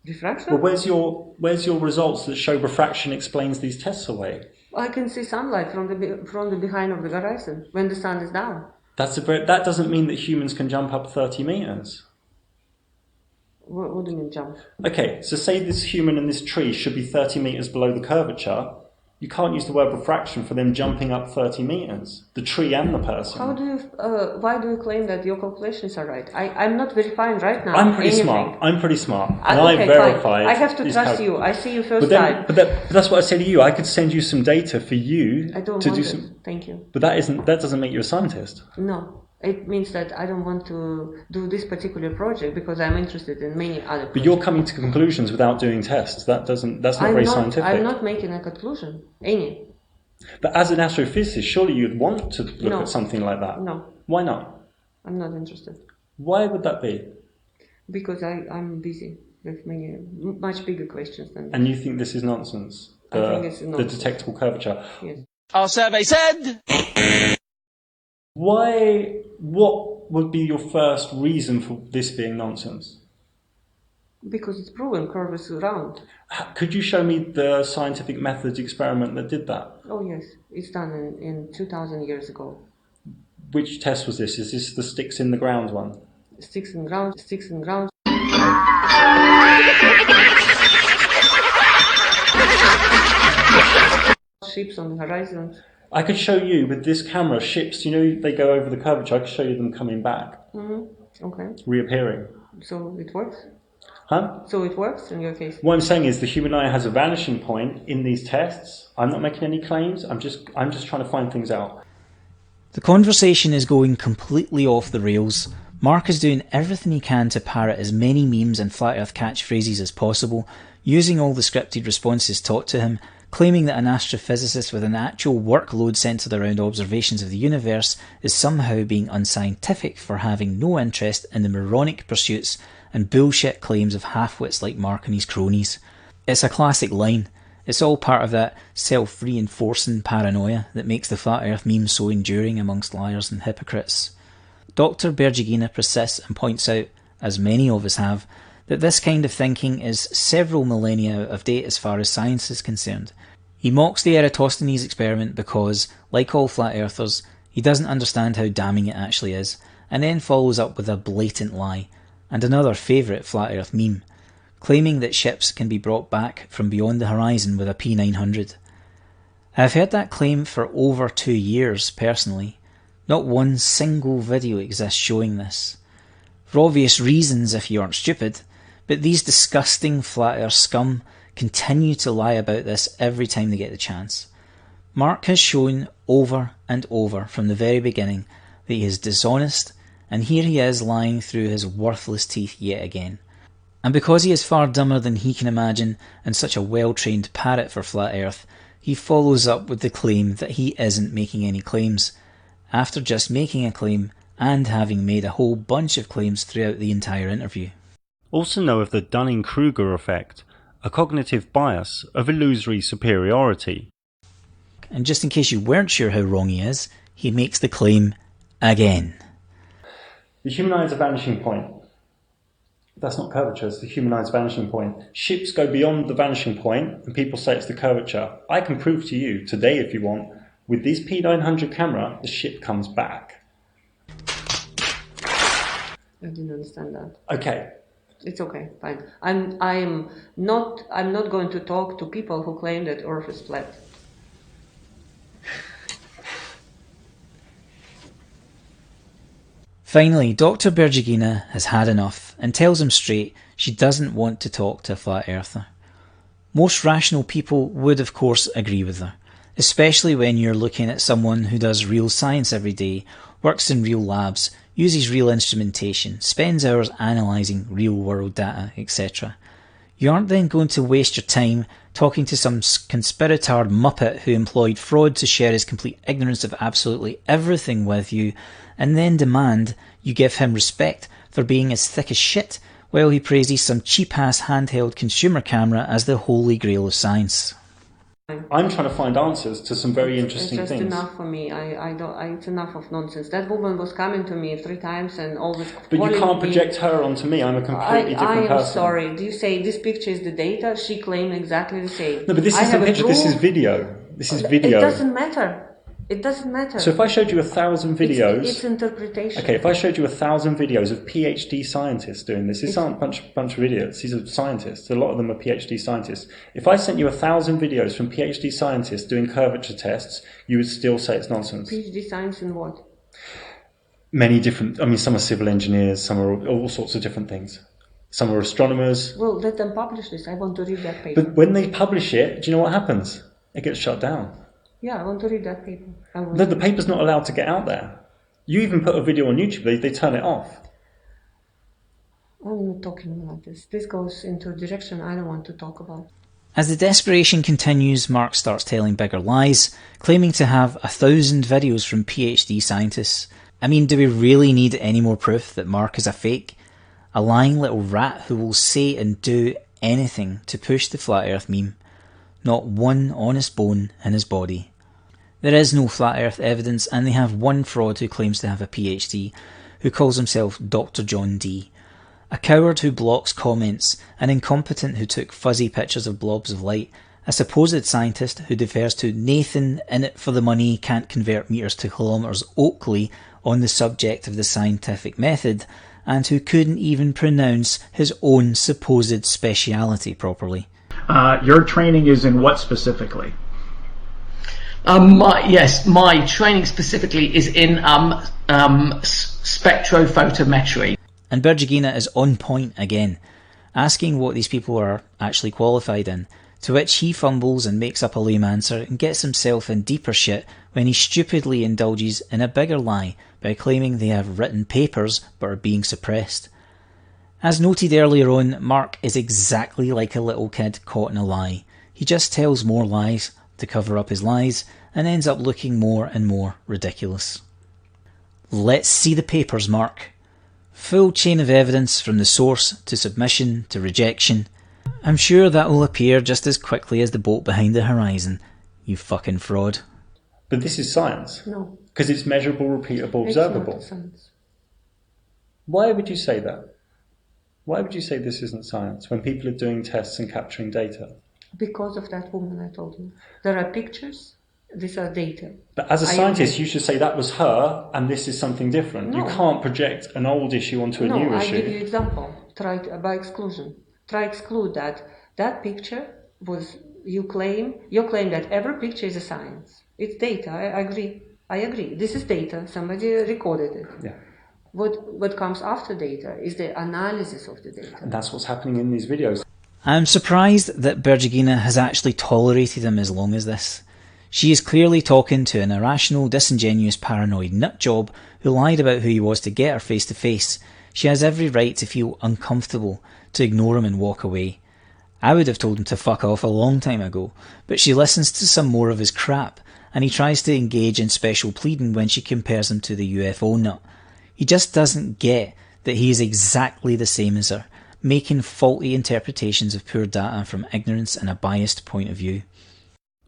Refraction? Well, where's your results that show refraction explains these tests away? I can see sunlight from the behind of the horizon when the sun is down. That doesn't mean that humans can jump up 30 meters. What do you mean jump? Okay, so say this human and this tree should be 30 meters below the curvature. You can't use the word refraction for them jumping up 30 meters, the tree and the person. Why do you claim that your calculations are right? I'm not verifying right now. I'm pretty smart. And Okay, I verified. I have to trust you. I see you first time. But that's what I say to you. I could send you some data for you I don't to want do it. some. Thank you. But that doesn't make you a scientist. No. It means that I don't want to do this particular project because I'm interested in many other projects. But you're coming to conclusions without doing tests. That's not very scientific. I'm not making a conclusion. Any. But as an astrophysicist, surely you'd want to look at something like that. No. Why not? I'm not interested. Why would that be? Because I'm busy with many, much bigger questions than that. And you think this is nonsense? I think it's nonsense. The detectable curvature? Yes. Our survey said... What would be your first reason for this being nonsense? Because it's proven curve is round. Could you show me the scientific methods experiment that did that? Oh yes, it's done in 2,000 years ago. Which test was this? Is this the sticks in the ground one? Sticks in ground. Ships on the horizon. I could show you with this camera ships, they go over the curvature. I could show you them coming back. Okay. Reappearing. So it works? Huh? So it works in your case? What I'm saying is the human eye has a vanishing point in these tests. I'm not making any claims. I'm just trying to find things out. The conversation is going completely off the rails. Mark is doing everything he can to parrot as many memes and flat earth catchphrases as possible, using all the scripted responses taught to him, claiming that an astrophysicist with an actual workload centred around observations of the universe is somehow being unscientific for having no interest in the moronic pursuits and bullshit claims of half-wits like Mark and his cronies. It's a classic line. It's all part of that self-reinforcing paranoia that makes the flat earth meme so enduring amongst liars and hypocrites. Dr Berdyugina persists and points out, as many of us have, that this kind of thinking is several millennia out of date as far as science is concerned. He mocks the Eratosthenes experiment because, like all flat earthers, he doesn't understand how damning it actually is, and then follows up with a blatant lie, and another favourite flat earth meme, claiming that ships can be brought back from beyond the horizon with a P900. I've heard that claim for over 2 years personally. Not one single video exists showing this. For obvious reasons if you aren't stupid, but these disgusting flat earth scum continue to lie about this every time they get the chance. Mark has shown over and over from the very beginning that he is dishonest, and here he is lying through his worthless teeth yet again. And because he is far dumber than he can imagine and such a well-trained parrot for flat earth, he follows up with the claim that he isn't making any claims, after just making a claim and having made a whole bunch of claims throughout the entire interview. Also know of the Dunning-Kruger effect, a cognitive bias of illusory superiority. And just in case you weren't sure how wrong he is, he makes the claim again. The human eye is a vanishing point. That's not curvature, it's the human eye's vanishing point. Ships go beyond the vanishing point and people say it's the curvature. I can prove to you, today if you want, with this P900 camera, the ship comes back. I didn't understand that. Okay. It's okay, fine. I'm not going to talk to people who claim that Earth is flat. Finally, Dr Berdyugina has had enough and tells him straight she doesn't want to talk to a flat earther. Most rational people would of course agree with her, especially when you're looking at someone who does real science every day, works in real labs, uses real instrumentation, spends hours analysing real world data, etc. You aren't then going to waste your time talking to some conspirator muppet who employed fraud to share his complete ignorance of absolutely everything with you, and then demand you give him respect for being as thick as shit while he praises some cheap-ass handheld consumer camera as the holy grail of science. I'm trying to find answers to some very interesting it's things. It's enough for me. I don't. It's enough of nonsense. That woman was coming to me 3 times and always. But you can't project her onto me. I'm a completely different person. I am sorry. Do you say this picture is the data? She claimed exactly the same. No, but this isn't a picture. This is video. This is video. It doesn't matter. It doesn't matter. So if I showed you 1,000 videos... It's interpretation. Okay, if I showed you 1,000 videos of PhD scientists doing this, these aren't a bunch of idiots, these are scientists, a lot of them are PhD scientists. If I sent you 1,000 videos from PhD scientists doing curvature tests, you would still say it's nonsense. PhD science in what? Many different, I mean, some are civil engineers, some are all sorts of different things. Some are astronomers. Well, let them publish this. I want to read that paper. But when they publish it, do you know what happens? It gets shut down. Yeah, I want to read that paper. No, the paper's not allowed to get out there. You even put a video on YouTube, they turn it off. I'm not talking about this. This goes into a direction I don't want to talk about. As the desperation continues, Mark starts telling bigger lies, claiming to have 1,000 videos from PhD scientists. I mean, do we really need any more proof that Mark is a fake? A lying little rat who will say and do anything to push the flat earth meme. Not one honest bone in his body. There is no flat earth evidence, and they have one fraud who claims to have a PhD, who calls himself Dr John D. A coward who blocks comments, an incompetent who took fuzzy pictures of blobs of light, a supposed scientist who defers to Nathan in it for the money can't convert metres to kilometres Oakley on the subject of the scientific method, and who couldn't even pronounce his own supposed speciality properly. Your training is in what specifically? My training specifically is in spectrophotometry. And Berdyugina is on point again, asking what these people are actually qualified in, to which he fumbles and makes up a lame answer and gets himself in deeper shit when he stupidly indulges in a bigger lie by claiming they have written papers but are being suppressed. As noted earlier on, Mark is exactly like a little kid caught in a lie. He just tells more lies to cover up his lies and ends up looking more and more ridiculous. Let's see the papers, Mark. Full chain of evidence from the source to submission to rejection. I'm sure that will appear just as quickly as the boat behind the horizon. You fucking fraud. But this is science. No. Because it's measurable, repeatable, observable. It's not science. Why would you say that? Why would you say this isn't science when people are doing tests and capturing data? Because of that woman I told you. There are pictures, these are data. But as a scientist, you should say that was her and this is something different. No. You can't project an old issue onto a new issue. No, I give you example. By exclusion. Try exclude that. That picture was, you claim that every picture is a science. It's data, I agree. This is data, somebody recorded it. Yeah. What comes after data is the analysis of the data. And that's what's happening in these videos. I'm surprised that Berdyugina has actually tolerated him as long as this. She is clearly talking to an irrational, disingenuous, paranoid nutjob who lied about who he was to get her face to face. She has every right to feel uncomfortable, to ignore him and walk away. I would have told him to fuck off a long time ago, but she listens to some more of his crap, and he tries to engage in special pleading when she compares him to the UFO nut. He just doesn't get that he is exactly the same as her, making faulty interpretations of poor data from ignorance and a biased point of view.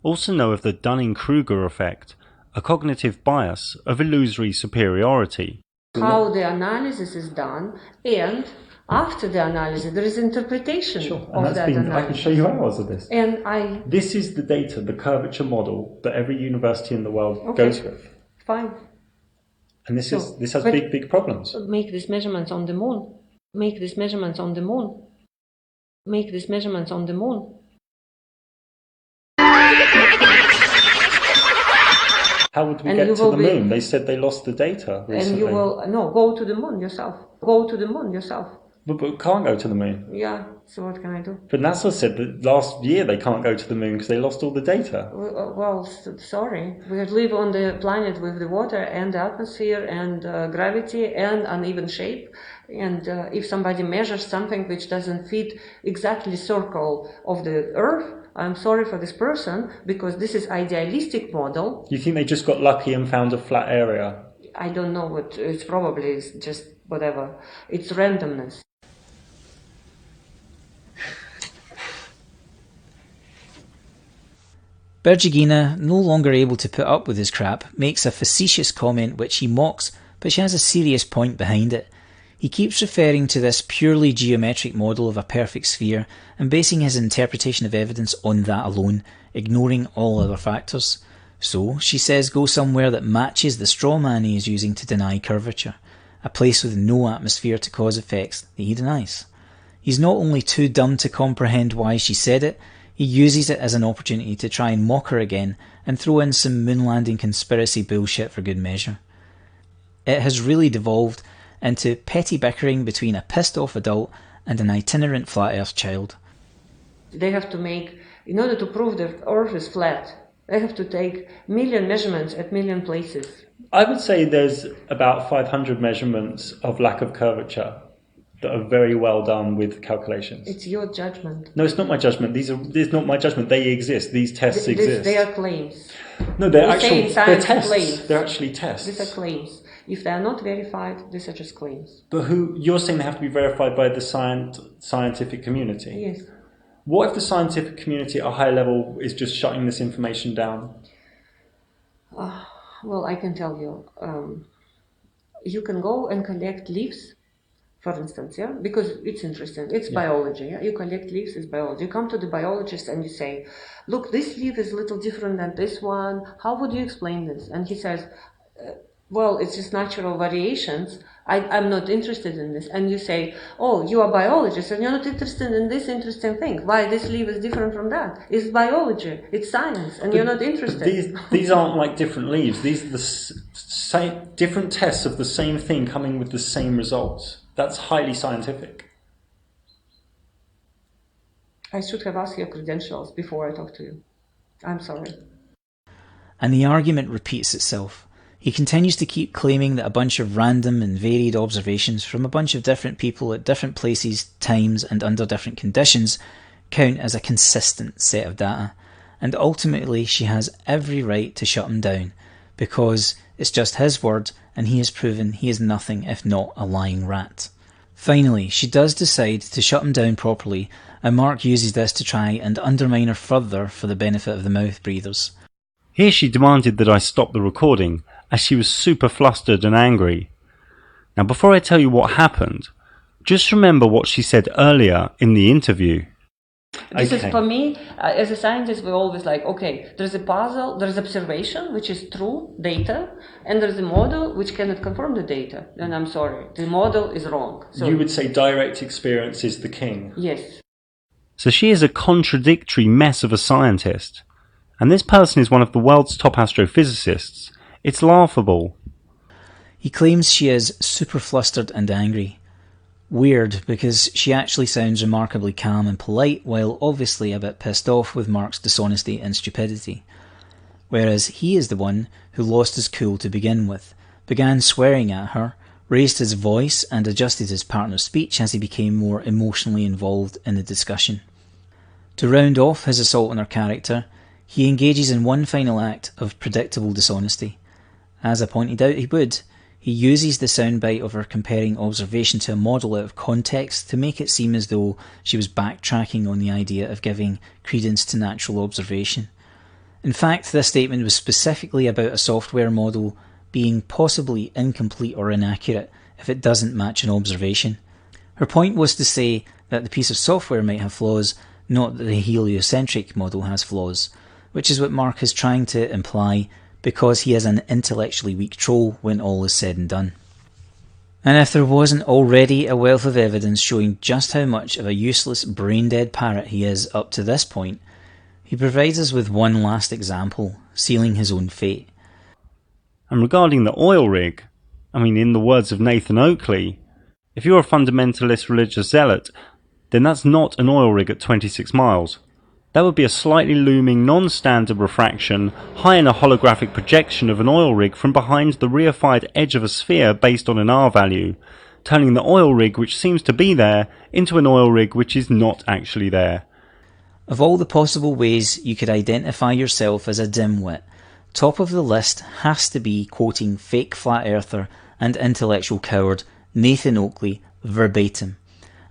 Also know of the Dunning-Kruger effect, a cognitive bias of illusory superiority. How the analysis is done, and after the analysis there is interpretation of that analysis. I can show you hours of this. And This is the data, the curvature model that every university in the world goes with. Fine. And this has big problems. Make these measurements on the moon. Make these measurements on the moon. Make these measurements on the moon. How would we get to the moon? They said they lost the data recently. And you will, go to the moon yourself. Go to the moon yourself. But we can't go to the moon. Yeah, so what can I do? But NASA said that last year they can't go to the moon because they lost all the data. Well, sorry. We live on the planet with the water and the atmosphere and gravity and uneven shape. And if somebody measures something which doesn't fit exactly circle of the Earth, I'm sorry for this person, because this is idealistic model. You think they just got lucky and found a flat area? I don't know what, it's probably just whatever. It's randomness. Berdyugina, no longer able to put up with his crap, makes a facetious comment which he mocks, but she has a serious point behind it. He keeps referring to this purely geometric model of a perfect sphere and basing his interpretation of evidence on that alone, ignoring all other factors. So, she says go somewhere that matches the straw man he is using to deny curvature, a place with no atmosphere to cause effects that he denies. He's not only too dumb to comprehend why she said it, he uses it as an opportunity to try and mock her again and throw in some moon landing conspiracy bullshit for good measure. It has really devolved into petty bickering between a pissed off adult and an itinerant flat earth child. They have to make, in order to prove that Earth is flat, they have to take million measurements at million places. I would say there's about 500 measurements of lack of curvature that are very well done with calculations. It's your judgment. No, it's not my judgment. It's not my judgment. They exist. These tests exist. They are claims. No, they're They're tests. Claims. They're actually tests. These are claims. If they are not verified, these are just claims. But you're saying they have to be verified by the scientific community? Yes. What if the scientific community at a high level is just shutting this information down? Well, I can tell you. You can go and collect leaves, for instance, yeah, because it's interesting. It's biology. Yeah? You collect leaves, it's biology. You come to the biologist and you say, look, this leaf is a little different than this one. How would you explain this? And he says, well, it's just natural variations. I'm not interested in this. And you say, oh, you are a biologist and you're not interested in this interesting thing. Why this leaf is different from that? It's biology. It's science. And you're not interested. These aren't like different leaves. These are the different tests of the same thing coming with the same results. That's highly scientific. I should have asked your credentials before I talk to you. I'm sorry. And the argument repeats itself. He continues to keep claiming that a bunch of random and varied observations from a bunch of different people at different places, times and under different conditions count as a consistent set of data, and ultimately she has every right to shut him down, because it's just his word and he has proven he is nothing if not a lying rat. Finally, she does decide to shut him down properly, and Mark uses this to try and undermine her further for the benefit of the mouth breathers. Here she demanded that I stop the recording, as she was super flustered and angry. Now, before I tell you what happened, just remember what she said earlier in the interview. This is, for me, as a scientist, we're always like, okay, there's a puzzle, there's observation, which is true data, and there's a model which cannot confirm the data. And I'm sorry, the model is wrong. So you would say direct experience is the king. Yes. So she is a contradictory mess of a scientist. And this person is one of the world's top astrophysicists. It's laughable. He claims she is super flustered and angry. Weird, because she actually sounds remarkably calm and polite, while obviously a bit pissed off with Mark's dishonesty and stupidity. Whereas he is the one who lost his cool to begin with, began swearing at her, raised his voice and adjusted his partner's speech as he became more emotionally involved in the discussion. To round off his assault on her character, he engages in one final act of predictable dishonesty. As I pointed out he would, he uses the soundbite of her comparing observation to a model out of context to make it seem as though she was backtracking on the idea of giving credence to natural observation. In fact, this statement was specifically about a software model being possibly incomplete or inaccurate if it doesn't match an observation. Her point was to say that the piece of software might have flaws, not that the heliocentric model has flaws, which is what Mark is trying to imply, because he is an intellectually weak troll when all is said and done. And if there wasn't already a wealth of evidence showing just how much of a useless brain-dead parrot he is up to this point, he provides us with one last example, sealing his own fate. And regarding the oil rig, in the words of Nathan Oakley, if you're a fundamentalist religious zealot, then that's not an oil rig at 26 miles. That would be a slightly looming non-standard refraction high in a holographic projection of an oil rig from behind the reified edge of a sphere based on an R value, turning the oil rig which seems to be there into an oil rig which is not actually there. Of all the possible ways you could identify yourself as a dimwit, top of the list has to be quoting fake flat earther and intellectual coward Nathan Oakley verbatim,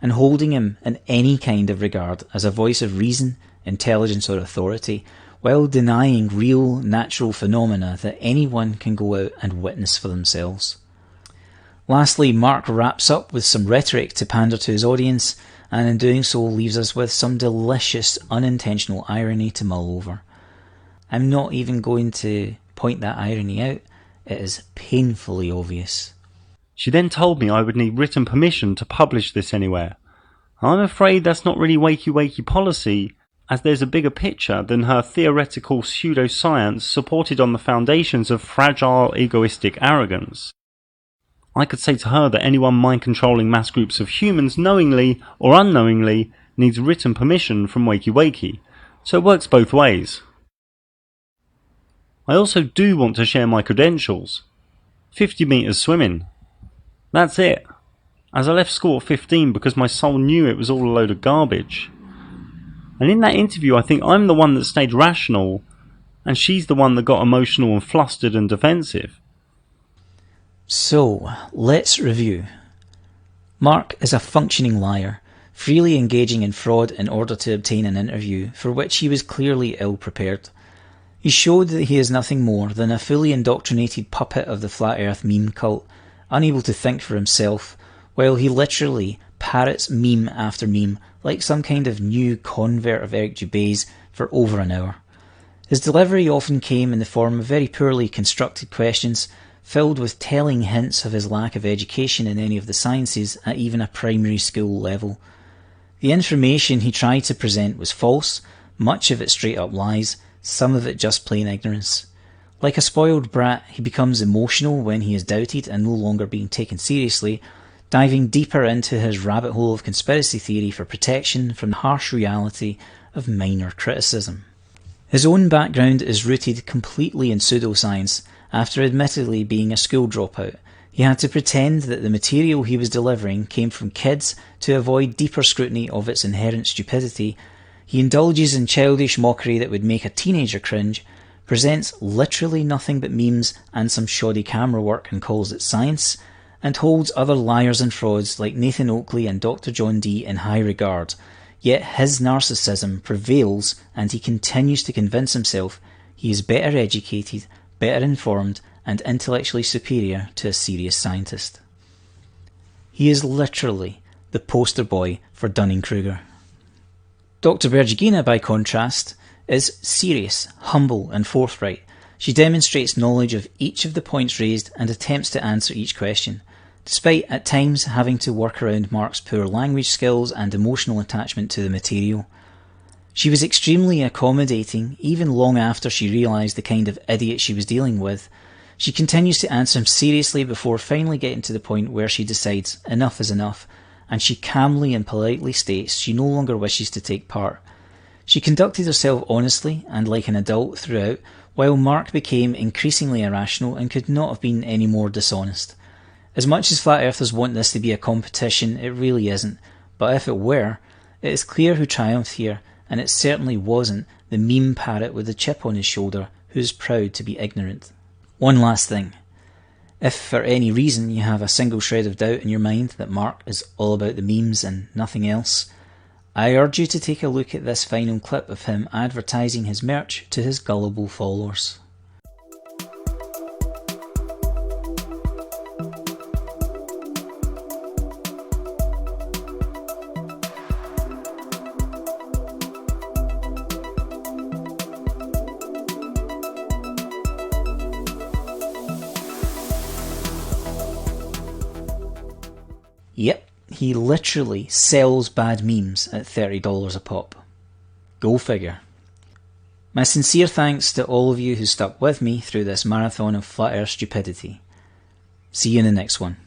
and holding him in any kind of regard as a voice of reason, intelligence or authority, while denying real, natural phenomena that anyone can go out and witness for themselves. Lastly, Mark wraps up with some rhetoric to pander to his audience, and in doing so leaves us with some delicious, unintentional irony to mull over. I'm not even going to point that irony out, it is painfully obvious. She then told me I would need written permission to publish this anywhere. I'm afraid that's not really Waykiwayki policy, as there's a bigger picture than her theoretical pseudoscience supported on the foundations of fragile, egoistic arrogance. I could say to her that anyone mind-controlling mass groups of humans knowingly or unknowingly needs written permission from Waykiwayki, so it works both ways. I also do want to share my credentials. 50 metres swimming. That's it, as I left school at 15 because my soul knew it was all a load of garbage. And in that interview I think I'm the one that stayed rational, and she's the one that got emotional and flustered and defensive. So, let's review. Mark is a functioning liar, freely engaging in fraud in order to obtain an interview for which he was clearly ill-prepared. He showed that he is nothing more than a fully indoctrinated puppet of the Flat Earth meme cult, unable to think for himself, while he literally parrots meme after meme like some kind of new convert of Eric Dubé's for over an hour. His delivery often came in the form of very poorly constructed questions, filled with telling hints of his lack of education in any of the sciences at even a primary school level. The information he tried to present was false, much of it straight up lies, some of it just plain ignorance. Like a spoiled brat, he becomes emotional when he is doubted and no longer being taken seriously, diving deeper into his rabbit hole of conspiracy theory for protection from the harsh reality of minor criticism. His own background is rooted completely in pseudoscience. After admittedly being a school dropout, he had to pretend that the material he was delivering came from kids to avoid deeper scrutiny of its inherent stupidity. He indulges in childish mockery that would make a teenager cringe, presents literally nothing but memes and some shoddy camera work and calls it science, and holds other liars and frauds like Nathan Oakley and Dr John Dee in high regard, yet his narcissism prevails and he continues to convince himself he is better educated, better informed, and intellectually superior to a serious scientist. He is literally the poster boy for Dunning-Kruger. Dr Berdyugina, by contrast, is serious, humble, and forthright. She demonstrates knowledge of each of the points raised and attempts to answer each question, despite at times having to work around Mark's poor language skills and emotional attachment to the material. She was extremely accommodating, even long after she realised the kind of idiot she was dealing with. She continues to answer him seriously before finally getting to the point where she decides enough is enough, and she calmly and politely states she no longer wishes to take part. She conducted herself honestly and like an adult throughout, while Mark became increasingly irrational and could not have been any more dishonest. As much as Flat Earthers want this to be a competition, it really isn't, but if it were, it is clear who triumphed here, and it certainly wasn't the meme parrot with the chip on his shoulder who is proud to be ignorant. One last thing. If for any reason you have a single shred of doubt in your mind that Mark is all about the memes and nothing else, I urge you to take a look at this final clip of him advertising his merch to his gullible followers. Yep, he literally sells bad memes at $30 a pop. Go figure. My sincere thanks to all of you who stuck with me through this marathon of flat earth stupidity. See you in the next one.